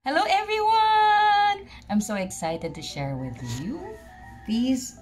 Hello everyone! I'm so excited to share with you these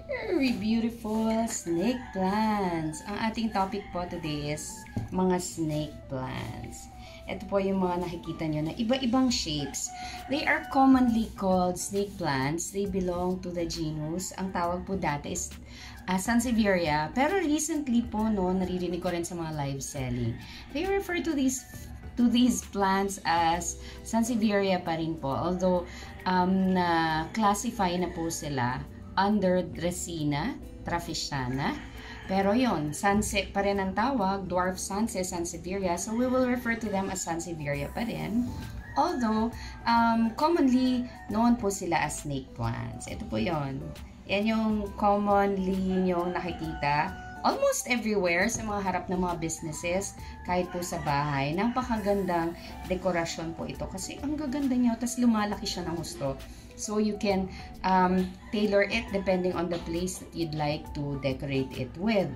very beautiful snake plants. Ang ating topic po today is mga snake plants. Ito po yung mga nakikita nyo na iba-ibang shapes. They are commonly called snake plants. They belong to the genus. Ang tawag po dati is Sansevieria. Pero recently po, naririnig ko rin sa mga live selling. They refer to these plants as Sansevieria pa rin po. Although, na-classify na po sila under Dracaena trafficiana. Pero yon, Sanse pa rin ang tawag, dwarf Sanse, Sansevieria. So, we will refer to them as Sansevieria pa rin. Although, commonly, known po sila as snake plants. Ito po yon. Yan yung commonly yung nakikita almost everywhere sa mga harap ng mga businesses, kahit po sa bahay. Napakagandang dekorasyon po ito kasi ang gaganda niya, tapos lumalaki siya ng gusto. So you can tailor it depending on the place that you'd like to decorate it with.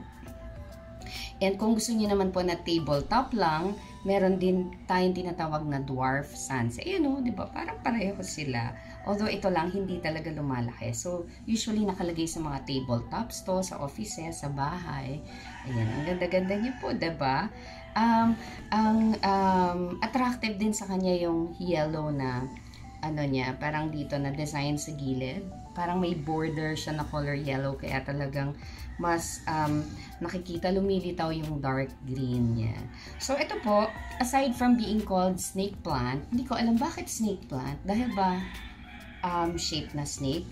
And kung gusto niyo naman po na tabletop lang, meron din tayong tinatawag na dwarf sans. Ayan o, di ba? Parang pareho sila. Although ito lang, hindi talaga lumalaki. So, usually nakalagay sa mga tabletops to, sa offices, sa bahay. Ayan, ang ganda-ganda niya po, di ba? Attractive din sa kanya yung yellow na niya, parang dito na design sa gilid. Parang may border siya na color yellow, kaya talagang mas nakikita lumilitaw yung dark green niya. So, ito po, aside from being called snake plant, hindi ko alam bakit snake plant. Dahil ba shape na snake?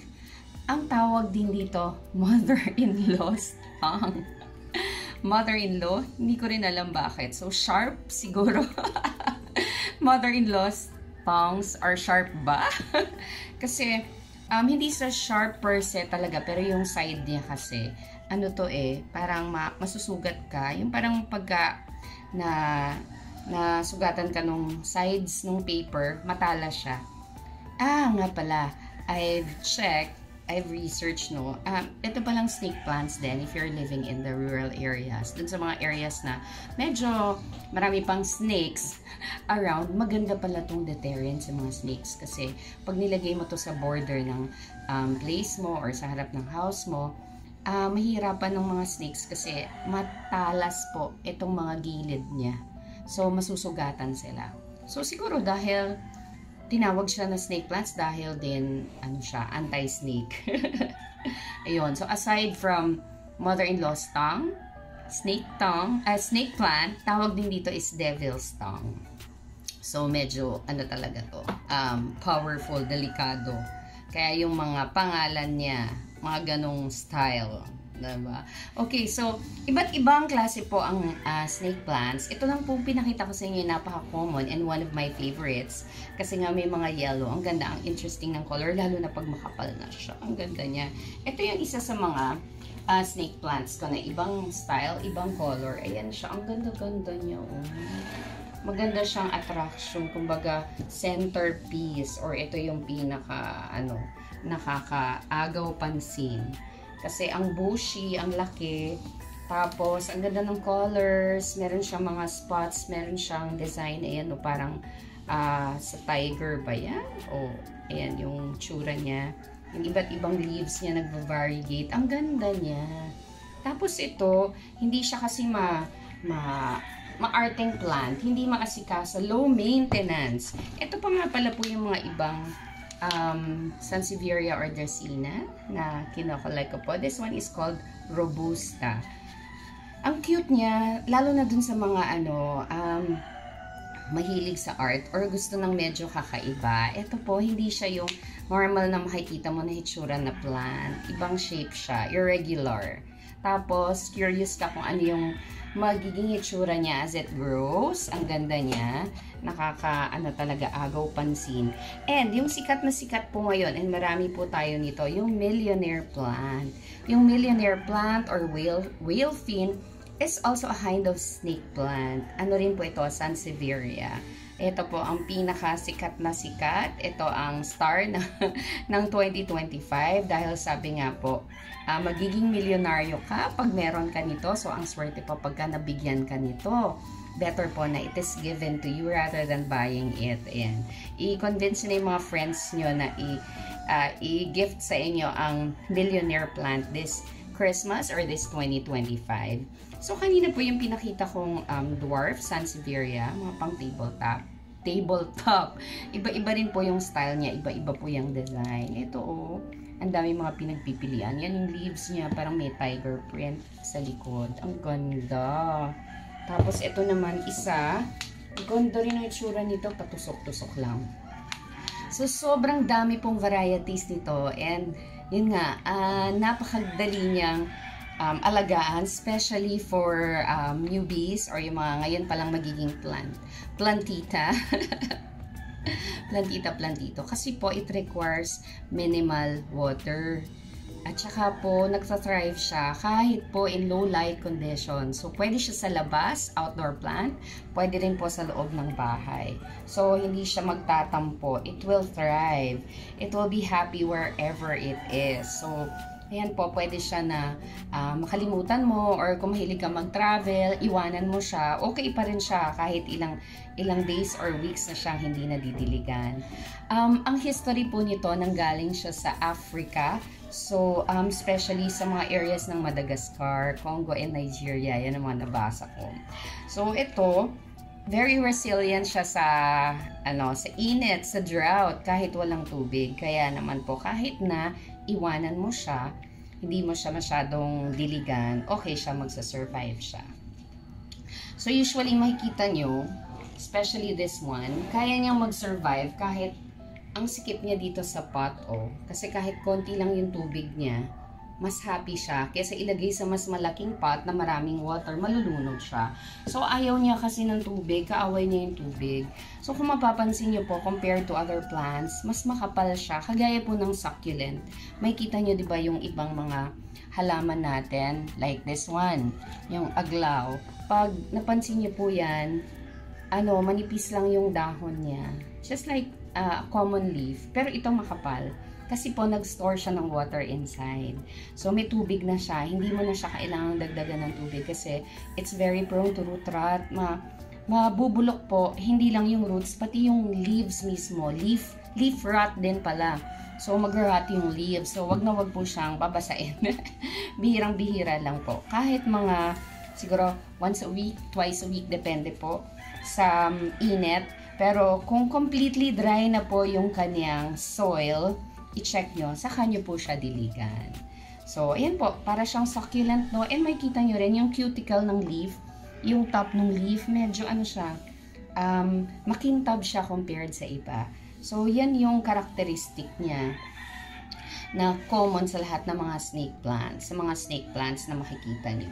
Ang tawag din dito, mother-in-law's tongue. Mother-in-law, hindi ko rin alam bakit. So, sharp siguro. Mother-in-law's tongues are sharp ba? Kasi, hindi sa sharp per se talaga, pero yung side niya kasi, parang masusugat ka. Yung parang pagka na sugatan ka nung sides nung paper, matala siya. Nga pala, I've checked, I've researched, ito palang snake plants din if you're living in the rural areas. Dun sa mga areas na medyo marami pang snakes around, maganda pala tong deterrent sa mga snakes. Kasi pag nilagay mo to sa border ng place mo or sa harap ng house mo, mahirapan ng mga snakes kasi matalas po itong mga gilid niya. So, masusugatan sila. So, siguro dahil tinawag siya na snake plants dahil din, anti-snake. Ayun. So, aside from mother-in-law's tongue, snake plant, tawag din dito is devil's tongue. So, medyo, talaga to, powerful, delikado. Kaya yung mga pangalan niya, mga ganong style. Diba? Okay, so, iba't ibang klase po ang snake plants. Ito lang po pinakita ko sa inyo, napaka-common and one of my favorites. Kasi nga may mga yellow. Ang ganda, ang interesting ng color, lalo na pag makapal na siya. Ang ganda niya. Ito yung isa sa mga snake plants ko na ibang style, ibang color. Ayan siya, ang ganda-ganda niya. Maganda siyang attraction, kumbaga centerpiece, or ito yung pinaka, nakakaagaw pansin. Kasi ang bushy, ang laki, tapos ang ganda ng colors, meron siyang mga spots, meron siyang design, ayan parang sa tiger ba yan? Ayan yung tsura niya. Yung iba't ibang leaves niya nagva-variegate, ang ganda niya. Tapos ito, hindi siya kasi ma-arting plant, hindi maasikaso, low maintenance. Ito pa nga pala po yung mga ibang Sansevieria or Dracaena na kinokolek ko po. This one is called Robusta. Ang cute niya, lalo na dun sa mga mahilig sa art or gusto ng medyo kakaiba. Ito po, hindi siya yung normal na makikita mo na hitsura na plant. Ibang shape siya, irregular. Tapos, curious ka kung ano yung magiging itsura niya as it grows. Ang ganda niya. Talaga, agaw pansin. And, yung sikat na sikat po ngayon, and marami po tayo nito, yung millionaire plant. Yung millionaire plant or whale fin is also a kind of snake plant. Ano rin po ito? Sansevieria. Ito po ang pinakasikat na sikat. Ito ang star ng 2025 dahil sabi nga po, magiging milyonaryo ka pag meron ka nito. So, ang swerte pa pagka nabigyan ka nito. better po na it is given to you rather than buying it. And i-convince na yung mga friends nyo na i-gift sa inyo ang millionaire plant this Christmas or this 2025. So, kanina po yung pinakita kong dwarf Sansevieria, mga pang tabletop. Iba-iba rin po yung style niya, iba-iba po yung design. Ito ang dami mga pinagpipilian. Yan yung leaves niya, parang may tiger print sa likod. Ang ganda. Tapos ito naman isa, ganda rin ang itsura nito, patusok-tusok lang. So, sobrang dami pong varieties nito, and yun nga, napakadali niyang alagaan, especially for newbies or yung mga ngayon palang magiging plantita. plantito. Kasi po, it requires minimal water. At saka po, nagsa-thrive siya kahit po in low light conditions. So, pwede siya sa labas, outdoor plant. Pwede rin po sa loob ng bahay. So, hindi siya magtatampo. It will thrive. It will be happy wherever it is. So, ayan po, pwede siya na makalimutan mo, or kung mahilig ka mag-travel, iwanan mo siya. Okay pa rin siya kahit ilang days or weeks na siyang hindi nadidiligan. Ang history po nito, nanggaling siya sa Africa. So, especially sa mga areas ng Madagascar, Congo, and Nigeria. Yan ang mga nabasa ko. So, ito, very resilient siya sa init, sa drought, kahit walang tubig. Kaya naman po, kahit na iwanan mo siya, hindi mo siya masyadong diligan, okay siya, magsa-survive siya. So, usually makikita nyo, especially this one, kaya niyang mag-survive kahit ang sikip niya dito sa pot, kasi kahit konti lang yung tubig niya, mas happy siya kaysa ilagay sa mas malaking pot na maraming water, malulunod siya. So, ayaw niya kasi ng tubig, kaaway niya yung tubig. So, kung mapapansin niyo po, compared to other plants, mas makapal siya, kagaya po ng succulent. May kita niyo, di ba, yung ibang mga halaman natin, like this one, yung aglaw. Pag napansin niyo po yan, manipis lang yung dahon niya. Just like common leaf, pero ito makapal. Kasi po, nag-store siya ng water inside. So, may tubig na siya. Hindi mo na siya kailangang dagdagan ng tubig kasi it's very prone to root rot. Mabubulok po, hindi lang yung roots, pati yung leaves mismo. Leaf rot din pala. So, mag-rot yung leaves. So, wag na wag po siyang babasain. Bihirang-bihira lang po. Kahit mga, siguro, once a week, twice a week, depende po sa init. Pero, kung completely dry na po yung kanyang soil, i-check nyo, saka nyo po siya diligan. So, ayan po, para siyang succulent, no? And makikita nyo rin yung cuticle ng leaf, yung top ng leaf, medyo siya, makintab siya compared sa iba. So, yan yung characteristic niya na common sa lahat ng mga snake plants, sa mga snake plants na makikita nyo.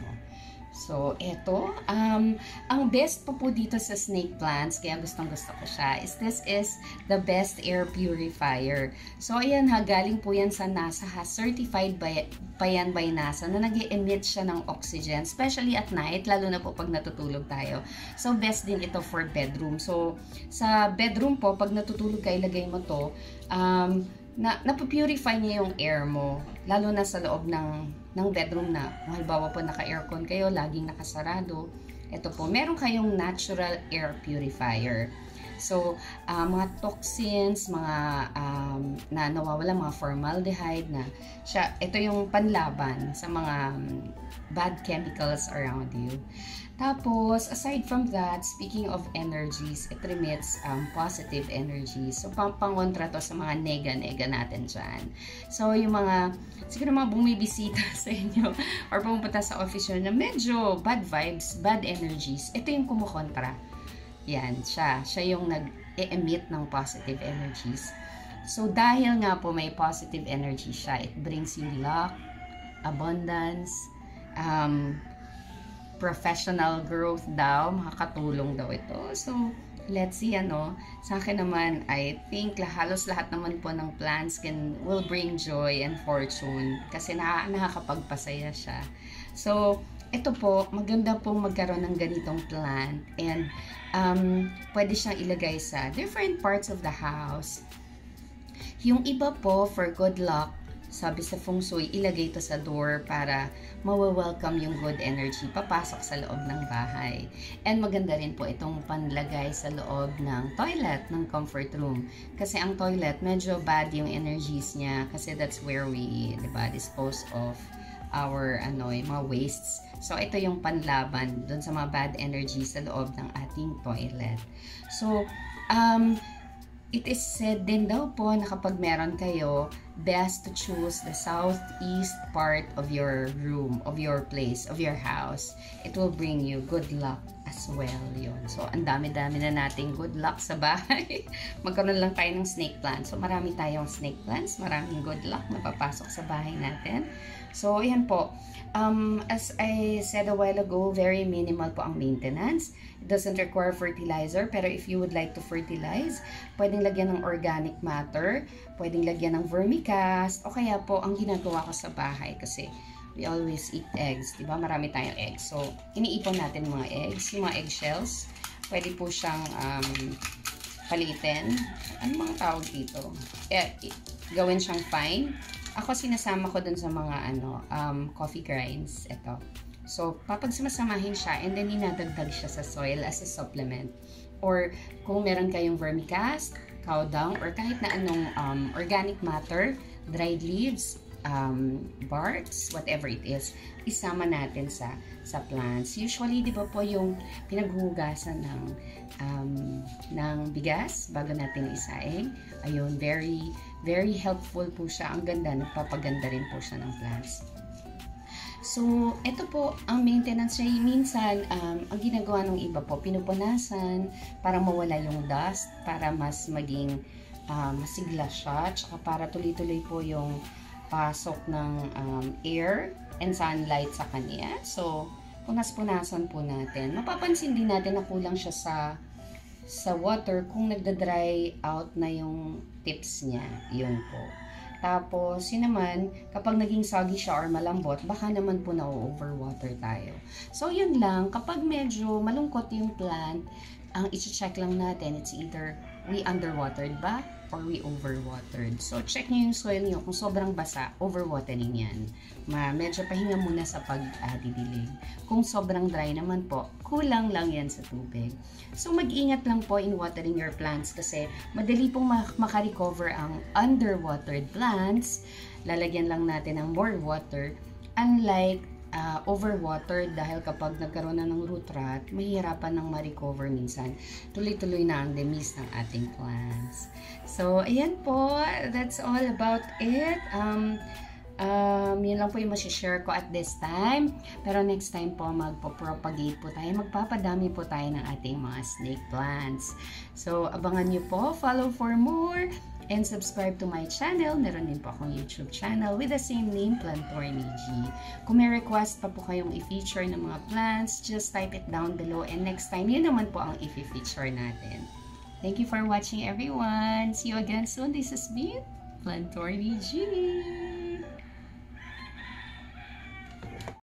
So, eto, ang best po dito sa snake plants, kaya gustong-gusto ko siya, this is the best air purifier. So, ayan galing po yan sa NASA, certified pa yan by NASA, na nag-emit siya ng oxygen, especially at night, lalo na po pag natutulog tayo. So, best din ito for bedroom. So, sa bedroom po, pag natutulog ka, ilagay mo to, napupurify niya yung air mo, lalo na sa loob ng bedroom na, halimbawa po naka-aircon kayo, laging nakasarado. Ito po, meron kayong natural air purifier. So, mga toxins, mga na nawawala, mga formaldehyde na siya, ito yung panlaban sa mga bad chemicals around you. Tapos, aside from that, speaking of energies, it remits positive energies. So, pangontra to sa mga nega-nega natin dyan. So, yung mga, siguro mga bumibisita sa inyo or pumunta sa office nyo na medyo bad vibes, bad energies, ito yung kumukontra. Yan, siya yung nag-emit ng positive energies. So, dahil nga po may positive energy siya, it brings you luck, abundance, professional growth daw, makakatulong daw ito. So, let's see, sa akin naman, I think halos lahat naman po ng plants will bring joy and fortune kasi nakakapagpasaya siya. So, ito po, maganda pong magkaroon ng ganitong plant, and pwede siyang ilagay sa different parts of the house. Yung iba po, for good luck, sabi sa feng shui, ilagay ito sa door para mawa-welcome yung good energy papasok sa loob ng bahay. And maganda rin po itong panlagay sa loob ng toilet, ng comfort room. Kasi ang toilet, medyo bad yung energies niya kasi that's where we, diba, dispose of our yung mga wastes. So, ito yung panlaban dun sa mga bad energy sa loob ng ating toilet. So, it is said din daw po na kapag meron kayo, best to choose the southeast part of your room, of your place, of your house. It will bring you good luck as well yun. So, ang dami-dami na nating good luck sa bahay. Magkaroon lang tayo ng snake plant. So, marami tayong snake plants. Maraming good luck na papasok sa bahay natin. So, yan po. As I said a while ago, very minimal po ang maintenance. It doesn't require fertilizer, pero if you would like to fertilize, pwedeng lagyan ng organic matter, pwedeng lagyan ng vermicast, o kaya po ang ginagawa ko sa bahay kasi we always eat eggs, diba? Marami tayong eggs. So, iniipon natin mga eggs, yung mga eggshells. Pwede po siyang palitin. Ano mga tawag dito? Gawin siyang fine. Ako sinasama ko dun sa mga coffee grinds. Ito. So, papagsamasamahin siya and then dinadagdag siya sa soil as a supplement. Or kung meron kayong vermicast, cow dung, or kahit na anong organic matter, dried leaves, barks, whatever it is, isama natin sa plants. Usually, di ba po yung pinaghugasan ng bigas bago natin isaing, ayun, very helpful po siya. Ang ganda, nagpapaganda rin po siya ng plants. So, ito po ang maintenance niya. Minsan, ang ginagawa ng iba po, pinupunasan para mawala yung dust, para mas maging masigla siya, tsaka para tuloy-tuloy po yung pasok ng air and sunlight sa kanya. So, punas-punasan po natin. Mapapansin din natin na kulang siya sa water kung nagda-dry out na yung tips niya. Yun po. Tapos, yun naman, kapag naging soggy siya or malambot, baka naman po na-overwater tayo. So, yun lang. Kapag medyo malungkot yung plant, ang i-check lang natin, it's either we underwatered ba or we overwatered. So, check nyo yung soil nyo. Kung sobrang basa, overwatering yan. Medyo pahinga muna sa pag-didilig. Kung sobrang dry naman po, kulang lang yan sa tubig. So, mag-ingat lang po in watering your plants kasi madali pong makarecover ang underwatered plants. Lalagyan lang natin ng more water. Unlike overwatered, dahil kapag nagkaroon na ng root rot, mahihirapan ng ma-recover minsan. Tuloy-tuloy na ang demise ng ating plants. So, ayan po. That's all about it. Yun lang po yung masishare ko at this time. Pero next time po, magpo-propagate po tayo. Magpapadami po tayo ng ating mga snake plants. So, abangan nyo po. Follow for more. And subscribe to my channel. Meron din po akong YouTube channel with the same name, Plantorny G. Kung may request pa po kayong i-feature ng mga plants, just type it down below. And next time, yun naman po ang i-feature natin. Thank you for watching, everyone. See you again soon. This has been Plantorny G.